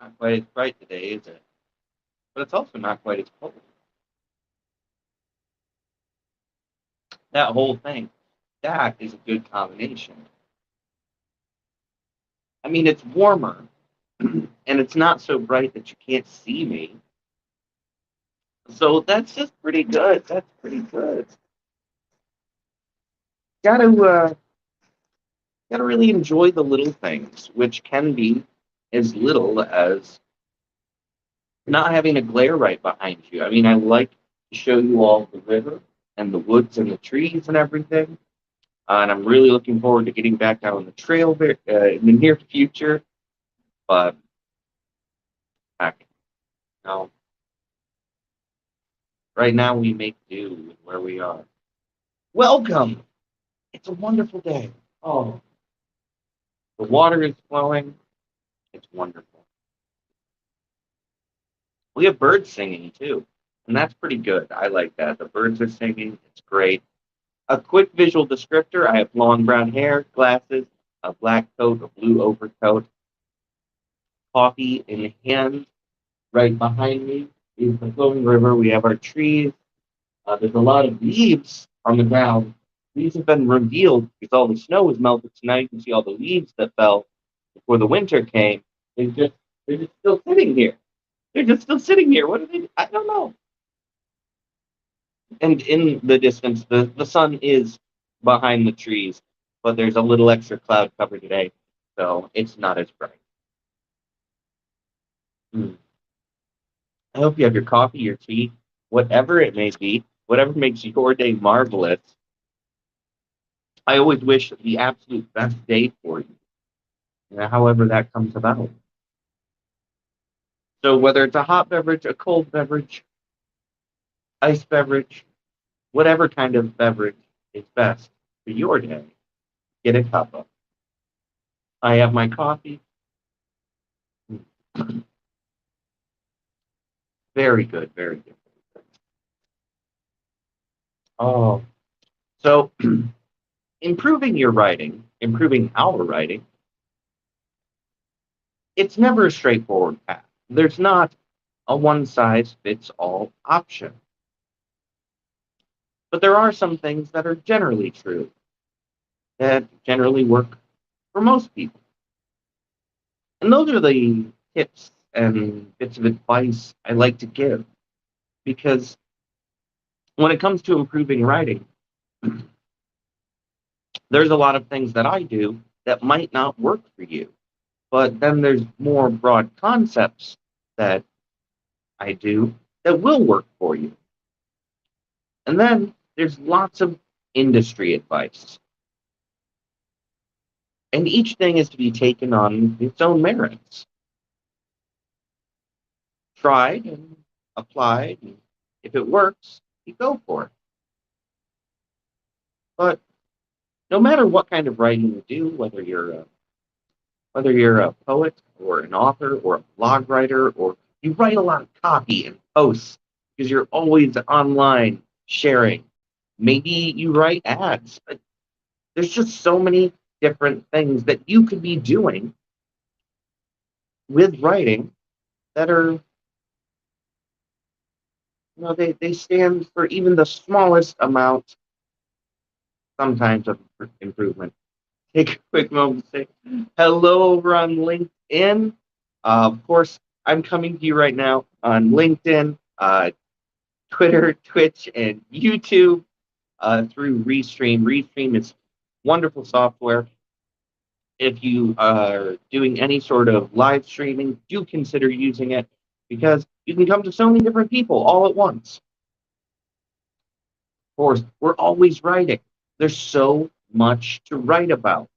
Not quite as bright today, is it? But it's also not quite as cold. That whole thing, that is a good combination. I mean, it's warmer, and it's not so bright that you can't see me. So that's just pretty good. That's pretty good. Gotta gotta really enjoy the little things, which can be as little as not having a glare right behind you. I mean, I like to show you all the river and the woods and the trees and everything. And I'm really looking forward to getting back out on the trail in the near future. But heck, no, right now we make do with where we are. Welcome. It's a wonderful day. Oh, the water is flowing. It's wonderful. We have birds singing too, and that's pretty good. I like that. The birds are singing. It's great. A quick visual descriptor: I have long brown hair, glasses, a black coat, a blue overcoat, coffee in hand. Right behind me is the flowing river. We have our trees. There's a lot of leaves on the ground. These have been revealed because all the snow was melted. So now you can see all the leaves that fell before the winter came. They're just still sitting here. They're just still sitting here. What are they? I don't know. And in the distance, the sun is behind the trees, but there's a little extra cloud cover today, so it's not as bright. Mm. I hope you have your coffee, your tea, whatever it may be, whatever makes your day marvelous. I always wish the absolute best day for you, however that comes about. So whether it's a hot beverage, a cold beverage, iced beverage, whatever kind of beverage is best for your day, get a cup of. I have my coffee. Very good, very good. Oh, so improving your writing, improving our writing, it's never a straightforward path. There's not a one size fits all option. But there are some things that are generally true that generally work for most people. And those are the tips and bits of advice I like to give because when it comes to improving writing, there's a lot of things that I do that might not work for you. But then there's more broad concepts that I do that will work for you. And then there's lots of industry advice. And each thing is to be taken on its own merits. Tried and applied. And if it works, you go for it. But no matter what kind of writing you do, whether you're a poet or an author or a blog writer or you write a lot of copy and posts because you're always online sharing. Maybe you write ads, but there's just so many different things that you could be doing with writing that are, they stand for even the smallest amount sometimes of improvement. Take a quick moment to say hello over on LinkedIn. Of course, I'm coming to you right now on LinkedIn, Twitter, Twitch, and YouTube through Restream. Restream is wonderful software. If you are doing any sort of live streaming, do consider using it because you can come to so many different people all at once. Of course, we're always writing. There's so much to write about.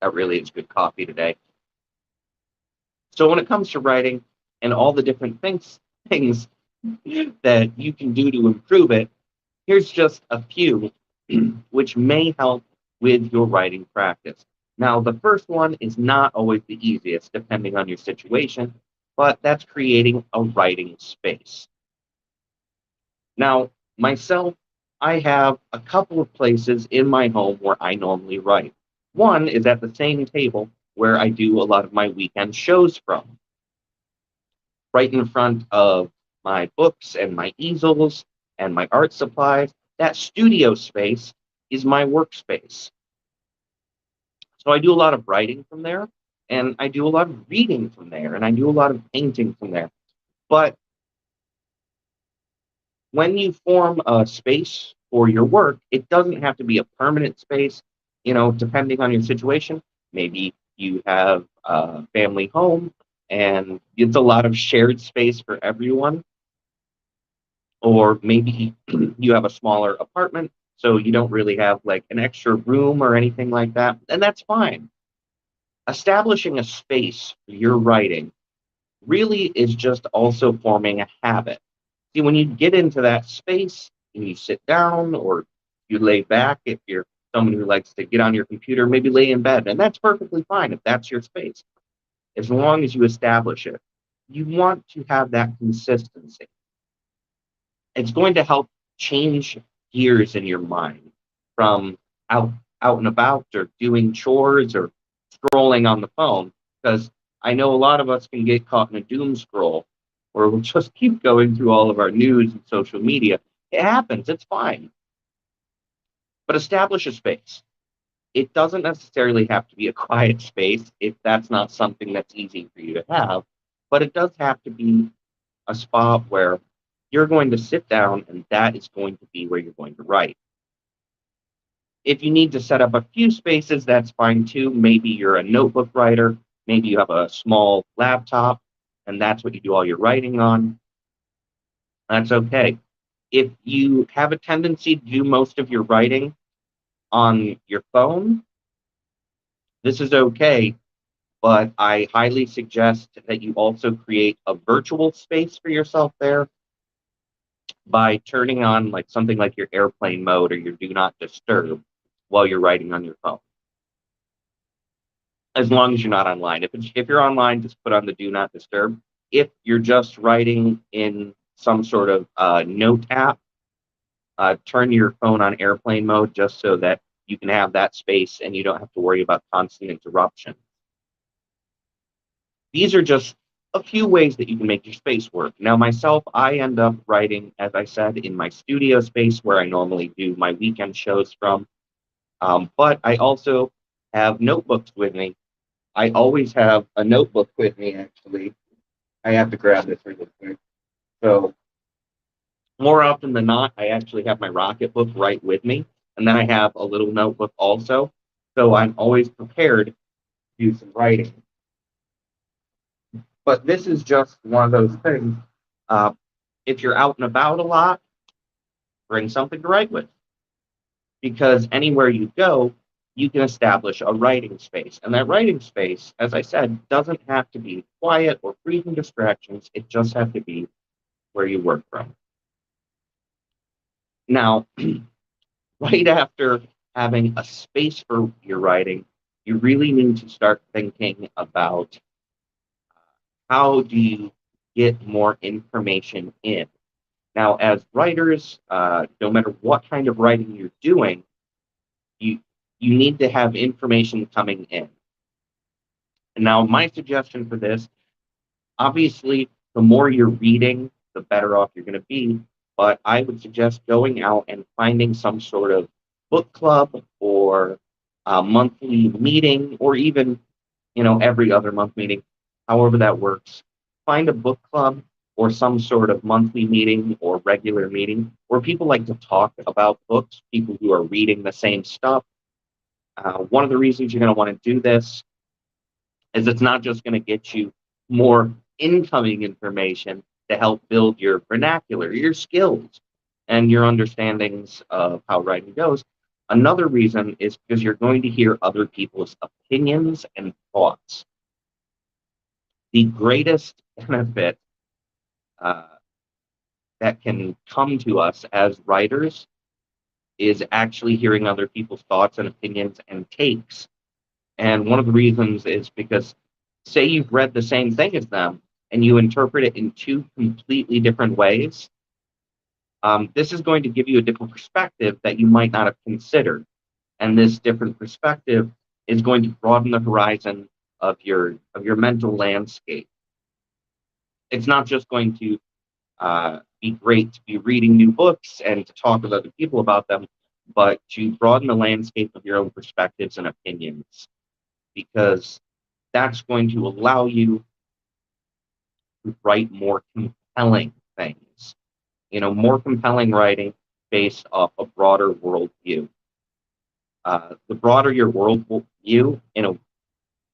That really is good coffee today. So when it comes to writing and all the different things that you can do to improve it, here's just a few which may help with your writing practice. Now, the first one is not always the easiest, depending on your situation, but that's creating a writing space. Now, myself, I have a couple of places in my home where I normally write. One is at the same table where I do a lot of my weekend shows from, right in front of my books and my easels and my art supplies. That studio space is my workspace. So I do a lot of writing from there, and I do a lot of reading from there, and I do a lot of painting from there. But when you form a space for your work, it doesn't have to be a permanent space, depending on your situation. Maybe you have a family home and it's a lot of shared space for everyone, or maybe you have a smaller apartment, so you don't really have like an extra room or anything like that, and that's fine. Establishing a space for your writing really is just also forming a habit. See, when you get into that space and you sit down or you lay back, if you're someone who likes to get on your computer, maybe lay in bed, and that's perfectly fine if that's your space, as long as you establish it. You want to have that consistency. It's going to help change gears in your mind from out out and about or doing chores or scrolling on the phone, because I know a lot of us can get caught in a doom scroll where we'll just keep going through all of our news and social media. It happens, it's fine. But establish a space. It doesn't necessarily have to be a quiet space if that's not something that's easy for you to have, but it does have to be a spot where you're going to sit down and that is going to be where you're going to write. If you need to set up a few spaces, that's fine too. Maybe you're a notebook writer, maybe you have a small laptop, and that's what you do all your writing on. That's okay. If you have a tendency to do most of your writing on your phone, this is okay, but I highly suggest that you also create a virtual space for yourself there by turning on like something like your airplane mode or your do not disturb while you're writing on your phone. As long as you're not online. If you're online, just put on the do not disturb. If you're just writing in some sort of note app, turn your phone on airplane mode just so that you can have that space and you don't have to worry about constant interruption. These are just a few ways that you can make your space work. Now, myself, I end up writing, as I said, in my studio space where I normally do my weekend shows from. But I also have notebooks with me. I always have a notebook with me, actually. I have to grab this really quick. So, more often than not, I actually have my Rocket book right with me. And then I have a little notebook also. So, I'm always prepared to do some writing. But this is just one of those things. Uh, if you're out and about a lot, bring something to write with, because anywhere you go, you can establish a writing space. And that writing space, as I said, doesn't have to be quiet or free from distractions. It just has to be where you work from. Now, right after having a space for your writing, you really need to start thinking about how do you get more information in. Now, as writers, no matter what kind of writing you're doing, you you need to have information coming in. And now, my suggestion for this, obviously, the more you're reading, the better off you're going to be. But I would suggest going out and finding some sort of book club or a monthly meeting, or even every other month meeting, however that works. Find a book club or some sort of monthly meeting or regular meeting where people like to talk about books, people who are reading the same stuff. One of the reasons you're going to want to do this is it's not just going to get you more incoming information to help build your vernacular, your skills, and your understandings of how writing goes. Another reason is because you're going to hear other people's opinions and thoughts. The greatest benefit uh, that can come to us as writers is actually hearing other people's thoughts and opinions and takes. And one of the reasons is because, say you've read the same thing as them and you interpret it in two completely different ways, this is going to give you a different perspective that you might not have considered. And this different perspective is going to broaden the horizon of your mental landscape. It's not just going to be great to be reading new books and to talk with other people about them, but to broaden the landscape of your own perspectives and opinions, because that's going to allow you to write more compelling things. More compelling writing based off a broader worldview. The broader your worldview, in a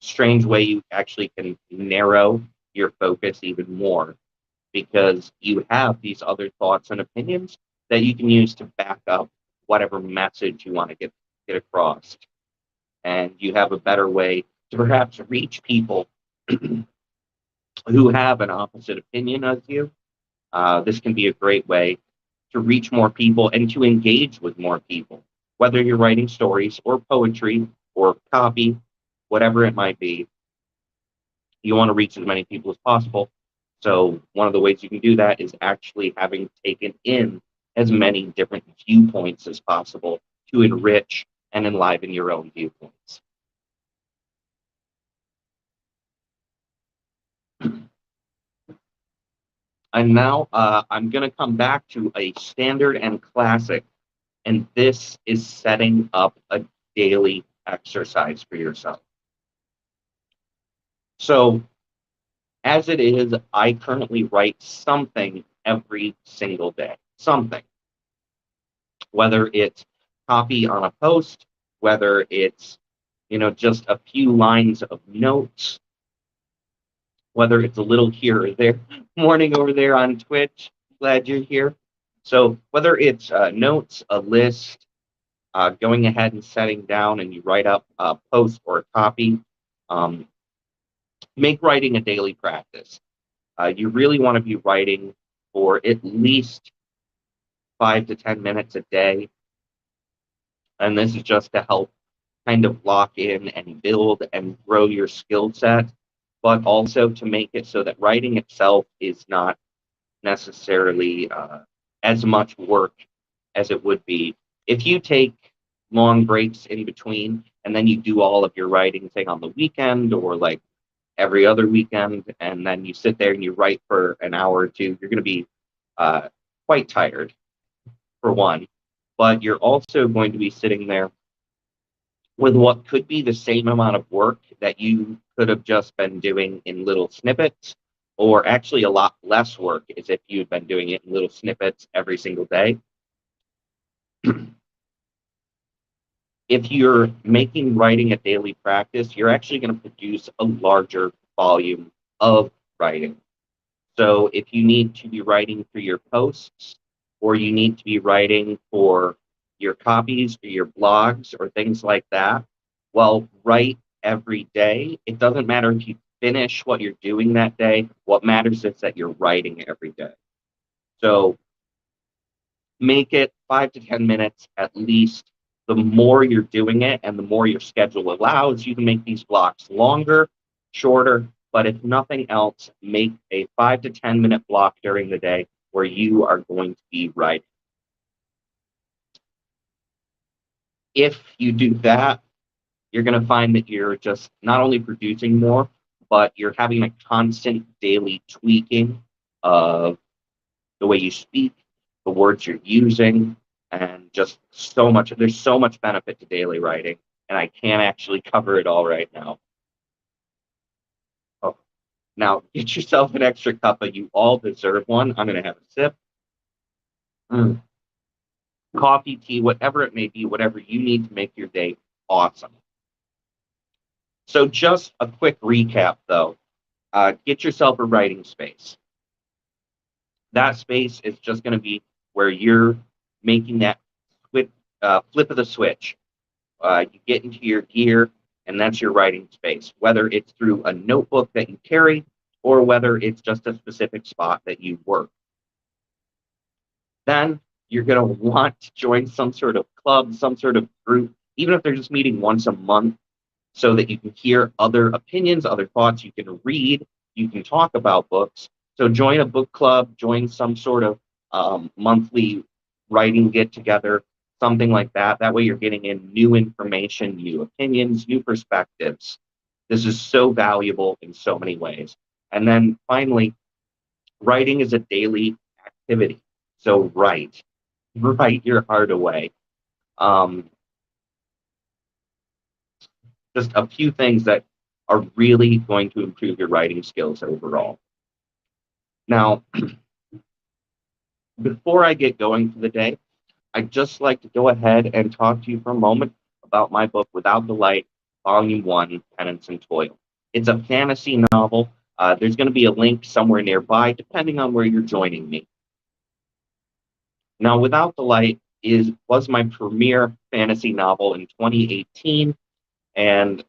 strange way, you actually can narrow your focus even more, because you have these other thoughts and opinions that you can use to back up whatever message you want to get across. And you have a better way to perhaps reach people who have an opposite opinion as you. This can be a great way to reach more people and to engage with more people, whether you're writing stories or poetry or copy, whatever it might be. You want to reach as many people as possible. So one of the ways you can do that is actually having taken in as many different viewpoints as possible to enrich and enliven your own viewpoints. And now I'm going to come back to a standard and classic, and this is setting up a daily exercise for yourself. So as it is, I currently write something every single day, something. Whether it's copy on a post, whether it's, just a few lines of notes, whether it's a little here or there, morning over there on Twitch, glad you're here. So whether it's notes, a list, going ahead and setting down and you write up a post or a copy, make writing a daily practice. You really want to be writing for at least 5 to 10 minutes a day. And this is just to help kind of lock in and build and grow your skill set, but also to make it so that writing itself is not necessarily as much work as it would be if you take long breaks in between and then you do all of your writing, say, on the weekend or like every other weekend, and then you sit there and you write for an hour or two. You're going to be quite tired, for one, but you're also going to be sitting there with what could be the same amount of work that you could have just been doing in little snippets, or actually a lot less work as if you'd been doing it in little snippets every single day. If you're making writing a daily practice, you're actually going to produce a larger volume of writing. So if you need to be writing for your posts, or you need to be writing for your copies or your blogs or things like that, well, write every day. It doesn't matter if you finish what you're doing that day. What matters is that you're writing every day. So make it 5 to 10 minutes at least. The more you're doing it and the more your schedule allows, you can make these blocks longer, shorter, but if nothing else, make a 5 to 10 minute block during the day where you are going to be writing. If you do that, you're going to find that you're just not only producing more, but you're having a constant daily tweaking of the way you speak, the words you're using, and just so much. There's so much benefit to daily writing, and I can't actually cover it all right now. Oh, now get yourself an extra cuppa. You all deserve one. I'm going to have a sip. Coffee, tea, whatever it may be, whatever you need to make your day awesome. So just a quick recap, though. Get yourself a writing space. That space is just going to be where you're making that flip of the switch. You get into your gear, and that's your writing space, whether it's through a notebook that you carry or whether it's just a specific spot that you work. Then you're going to want to join some sort of club, some sort of group, even if they're just meeting once a month, so that you can hear other opinions, other thoughts. You can read, you can talk about books. So join a book club, join some sort of monthly writing get together, something like that. That way you're getting in new information, new opinions, new perspectives. This is so valuable in so many ways. And then finally, writing is a daily activity. So write your heart away. Um, just a few things that are really going to improve your writing skills overall. Now, before I get going for the day, I'd just like to go ahead and talk to you for a moment about my book, Without the Light, Volume 1, Penance and Toil. It's a fantasy novel. There's going to be a link somewhere nearby, depending on where you're joining me. Now, Without the Light was my premier fantasy novel in 2018, and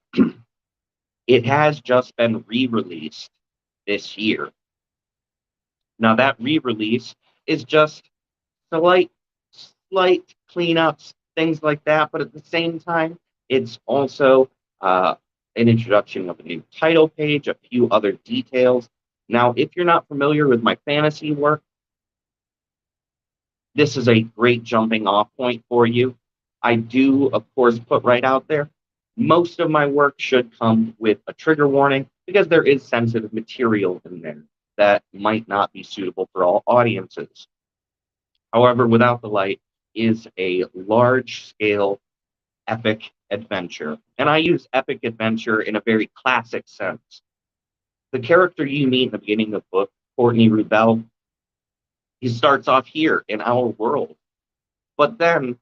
it has just been re-released this year. Now, that re-release is just slight cleanups, things like that. But at the same time, it's also an introduction of a new title page, a few other details. Now, if you're not familiar with my fantasy work, this is a great jumping off point for you. I do, of course, put right out there, most of my work should come with a trigger warning because there is sensitive material in there that might not be suitable for all audiences. However, Without the Light is a large-scale epic adventure. And I use epic adventure in a very classic sense. The character you meet in the beginning of the book, Courtney Rubel, he starts off here in our world. But then,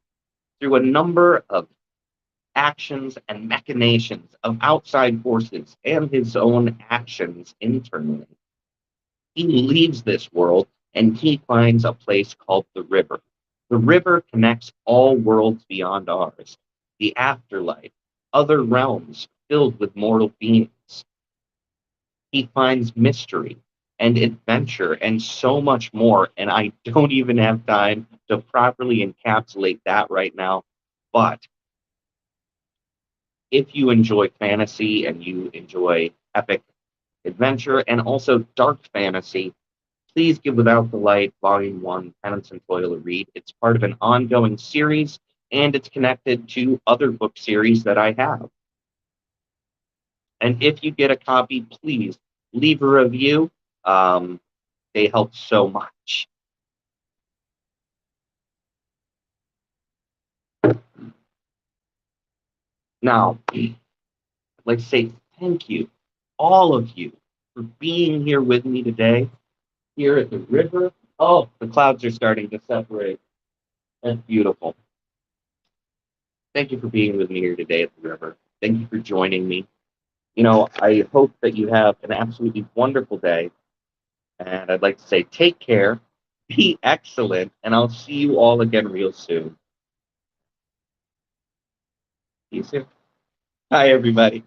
through a number of actions and machinations of outside forces and his own actions internally, he leaves this world and he finds a place called the river. The river connects all worlds beyond ours, the afterlife, other realms filled with mortal beings. He finds mystery and adventure and so much more, and I don't even have time to properly encapsulate that right now. But if you enjoy fantasy and you enjoy epic adventure and also dark fantasy, please give Without the Light Volume 1, Penance and Toil a read. It's part of an ongoing series, and it's connected to other book series that I have. And if you get a copy, please leave a review. They help so much. Now, I'd like to say thank you, all of you, for being here with me today, here at the river. Oh, the clouds are starting to separate. That's beautiful. Thank you for being with me here today at the river. Thank you for joining me. I hope that you have an absolutely wonderful day. And I'd like to say take care, be excellent, and I'll see you all again real soon. See you soon. Hi, everybody.